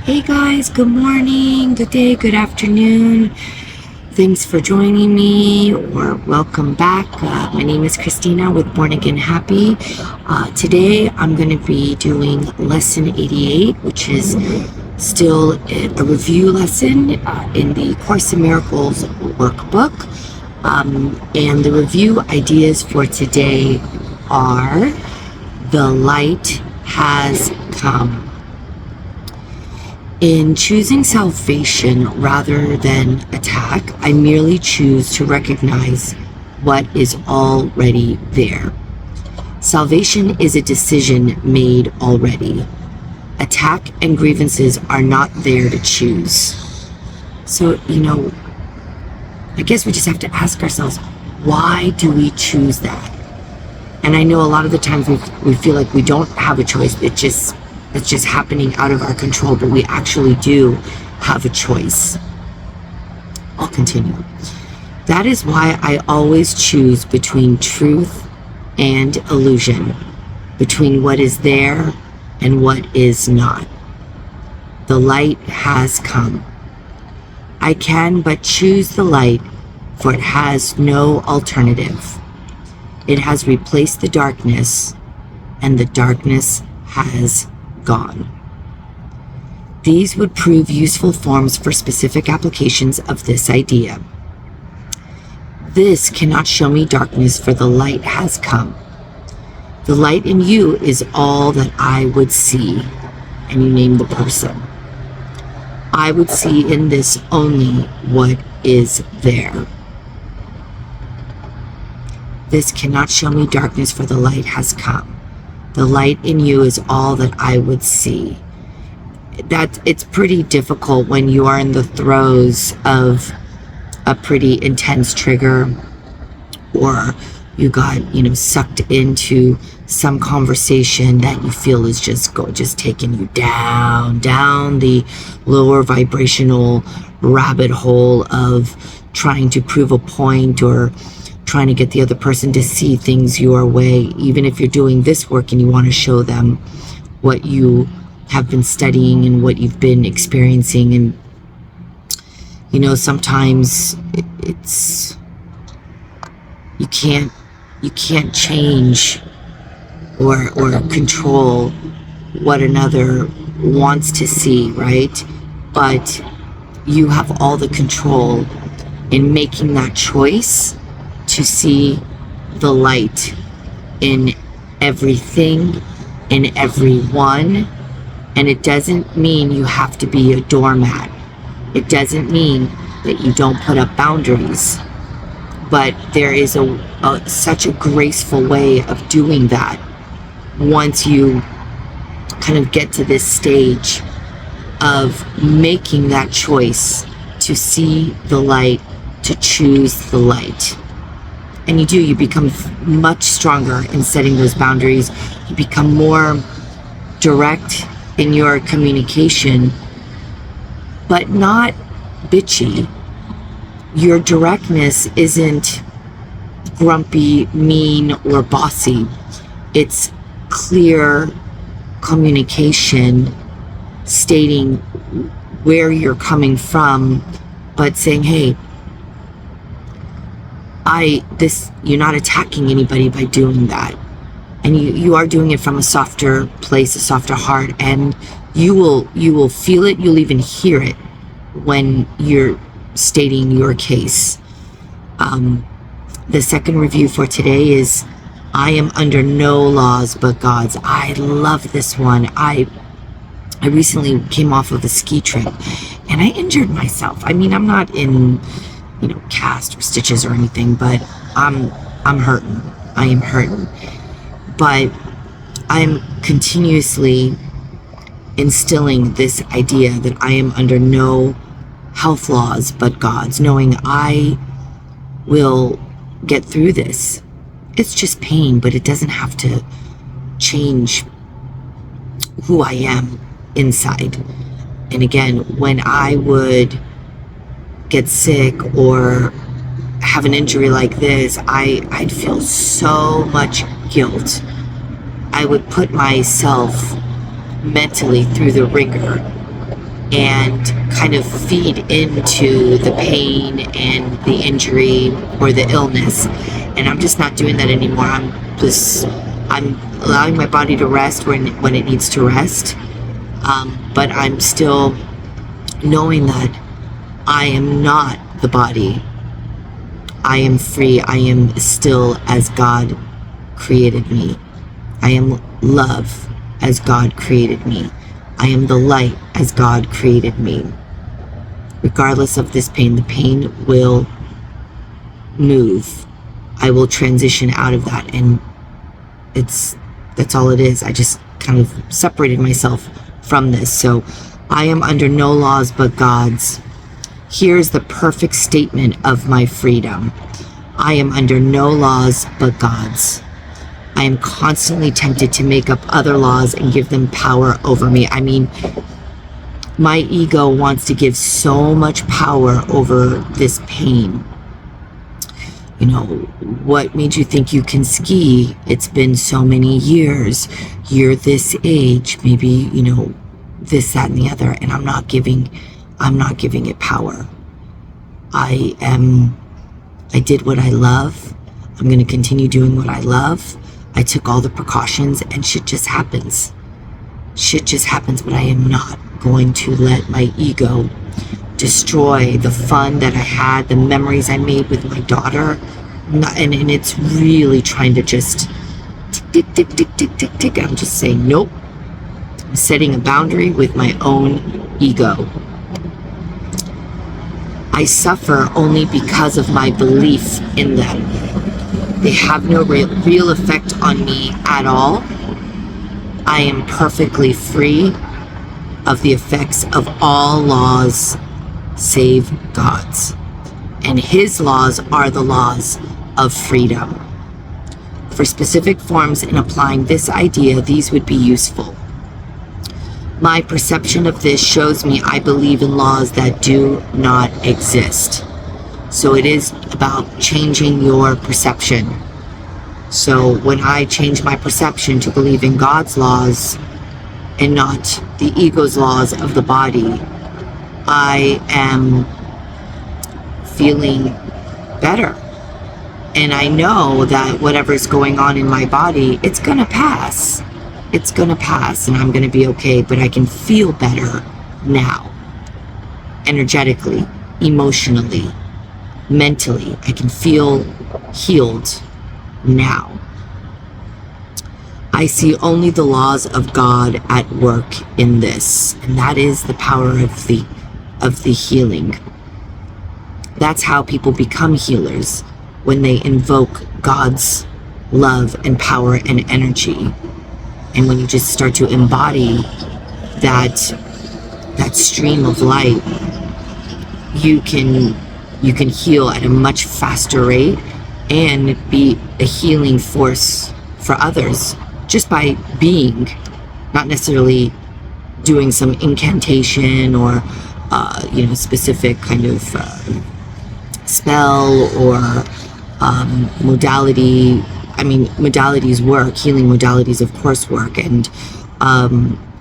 Hey guys, good morning, good day, good afternoon. Thanks for joining me or welcome back. My name is Christina with Born Again Happy. Today I'm going to be doing lesson 88, which is still a review lesson in the Course in Miracles workbook. And the review ideas for today are: the light has come. In choosing salvation rather than attack, I merely choose to recognize what is already there. Salvation is a decision made already. Attack and grievances are not there to choose. So, I guess we just have to ask ourselves, why do we choose that? And I know a lot of the times we feel like we don't have a choice. It's just happening out of our control, but we actually do have a choice. I'll continue. That is why I always choose between truth and illusion, between what is there and what is not. The light has come. I can but choose the light, for it has no alternative. It has replaced the darkness, and the darkness has gone. These would prove useful forms for specific applications of this idea. This cannot show me darkness, for the light has come. The light in you is all that I would see, and you name the person. I would see in this only what is there. This cannot show me darkness, for the light has come. The light in you is all that I would see. It's pretty difficult when you are in the throes of a pretty intense trigger, or you got, sucked into some conversation that you feel is just taking you down the lower vibrational rabbit hole of trying to prove a point or trying to get the other person to see things your way, even if you're doing this work and you want to show them what you have been studying and what you've been experiencing. And sometimes it's you can't change or control what another wants to see, right? But you have all the control in making that choice to see the light in everything, in everyone. And it doesn't mean you have to be a doormat. It doesn't mean that you don't put up boundaries. But there is such a graceful way of doing that once you kind of get to this stage of making that choice to see the light, to choose the light. And you become much stronger in setting those boundaries. You become more direct in your communication, but not bitchy. Your directness isn't grumpy, mean, or bossy. It's clear communication, stating where you're coming from, but saying, hey, you're not attacking anybody by doing that. And you are doing it from a softer place, a softer heart, and you will feel it, you'll even hear it when you're stating your case. The second review for today is, I am under no laws but God's. I love this one. I recently came off of a ski trip and I injured myself. I mean, I'm not in cast or stitches or anything, but I'm hurting. I am hurting. But I'm continuously instilling this idea that I am under no health laws but God's, knowing I will get through this. It's just pain, but it doesn't have to change who I am inside. And again, when I would get sick or have an injury like this, I'd feel so much guilt. I would put myself mentally through the ringer and kind of feed into the pain and the injury or the illness. And I'm just not doing that anymore. I'm allowing my body to rest when it needs to rest. But I'm still knowing that I am not the body. I am free. I am still as God created me. I am love as God created me. I am the light as God created me. Regardless of this pain, the pain will move. I will transition out of that, and that's all it is. I just kind of separated myself from this. So I am under no laws but God's. Here's the perfect statement of my freedom. I am under no laws but God's. I am constantly tempted to make up other laws and give them power over me. I mean, my ego wants to give so much power over this pain. You know, what made you think you can ski? It's been so many years. You're this age, maybe, you know, this, that, and the other, and I'm not giving it power. I did what I love. I'm going to continue doing what I love. I took all the precautions, and shit just happens. Shit just happens, but I am not going to let my ego destroy the fun that I had, the memories I made with my daughter. And it's really trying to just tick, tick, tick, tick, tick, tick. I'm just saying, nope. I'm setting a boundary with my own ego. I suffer only because of my belief in them. They have no real effect on me at all. I am perfectly free of the effects of all laws save God's. And His laws are the laws of freedom. For specific forms in applying this idea, these would be useful. My perception of this shows me I believe in laws that do not exist. So it is about changing your perception. So when I change my perception to believe in God's laws and not the ego's laws of the body, I am feeling better. And I know that whatever's going on in my body, it's gonna pass. It's gonna pass, and I'm gonna be okay, but I can feel better now. Energetically, emotionally, mentally, I can feel healed now. I see only the laws of God at work in this, and that is the power of the healing. That's how people become healers, when they invoke God's love and power and energy. And when you just start to embody that stream of light, you can heal at a much faster rate and be a healing force for others just by being, not necessarily doing some incantation or specific kind of spell or modality. I mean, modalities work, healing modalities of course work, and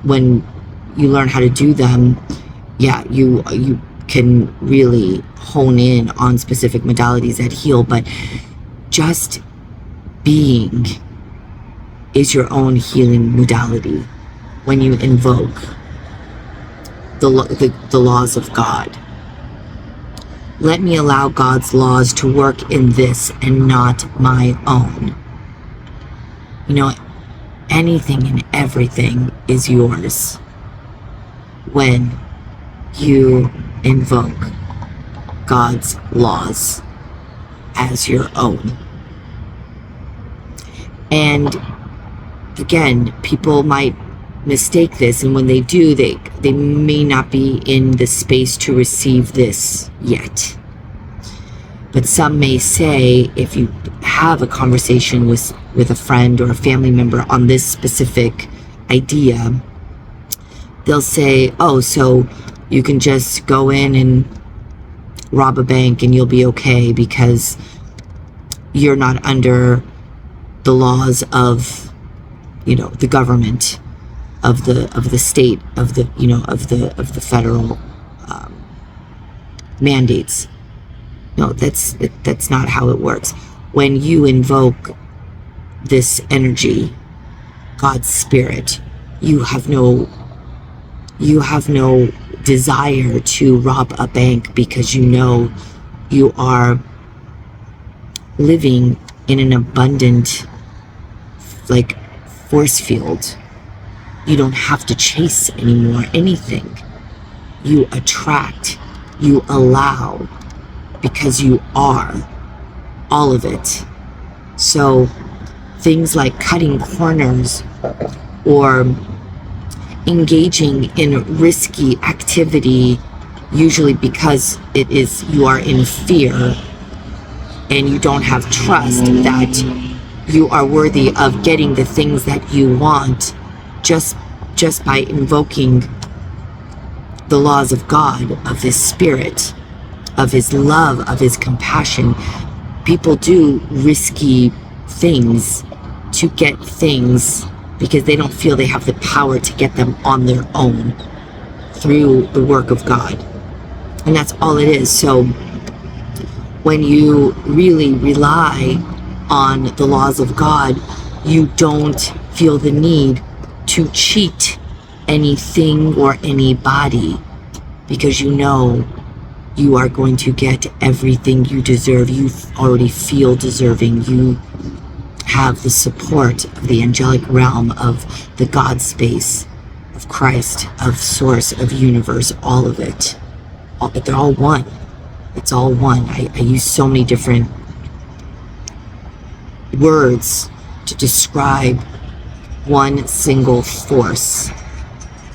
when you learn how to do them, you can really hone in on specific modalities that heal. But just being is your own healing modality when you invoke the laws of God. Let me allow God's laws to work in this and not my own. You know, anything and everything is yours when you invoke God's laws as your own. And again, people might mistake this, and when they do, they may not be in the space to receive this yet. But some may say, if you have a conversation with a friend or a family member on this specific idea, they'll say, oh, so you can just go in and rob a bank and you'll be okay because you're not under the laws of, the government. of the state, of the, you know, of the federal mandates. No, that's not how it works. When you invoke this energy, God's spirit, you have no desire to rob a bank, because you know you are living in an abundant, like, force field. You don't have to chase anymore anything. You attract, you allow, because you are all of it. So things like cutting corners or engaging in risky activity, usually because you are in fear and you don't have trust that you are worthy of getting the things that you want, just by invoking the laws of God, of His Spirit, of His love, of His compassion. People do risky things to get things because they don't feel they have the power to get them on their own through the work of God. And that's all it is. So when you really rely on the laws of God, you don't feel the need to cheat anything or anybody, because you know you are going to get everything you deserve. You already feel deserving. You have the support of the angelic realm, of the God space, of Christ, of Source, of Universe, all of it. They're all one. It's all one. I use so many different words to describe one single force.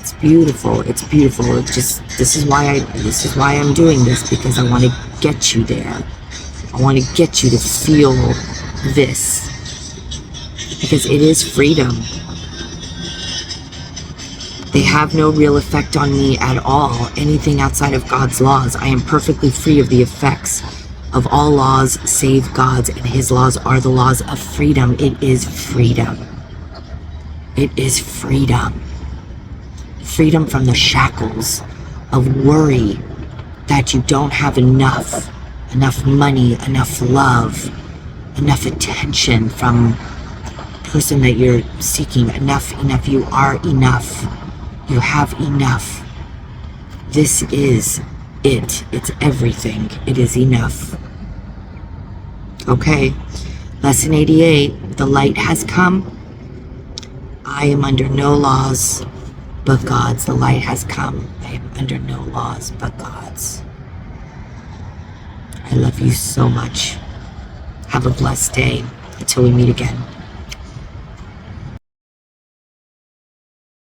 It's beautiful. It's beautiful. This is why I'm doing this, because I want to get you there. I want to get you to feel this, because it is freedom. They have no real effect on me at all. Anything outside of God's laws, I am perfectly free of the effects of all laws save God's, and His laws are the laws of freedom. It is freedom. It is freedom. Freedom from the shackles of worry that you don't have enough money, enough love, enough attention from the person that you're seeking. Enough. You are enough. You have enough. This is it. It's everything. It is enough. Okay. Lesson 88. The light has come. I am under no laws but God's. The light has come. I am under no laws but God's. I love you so much. Have a blessed day. Until we meet again.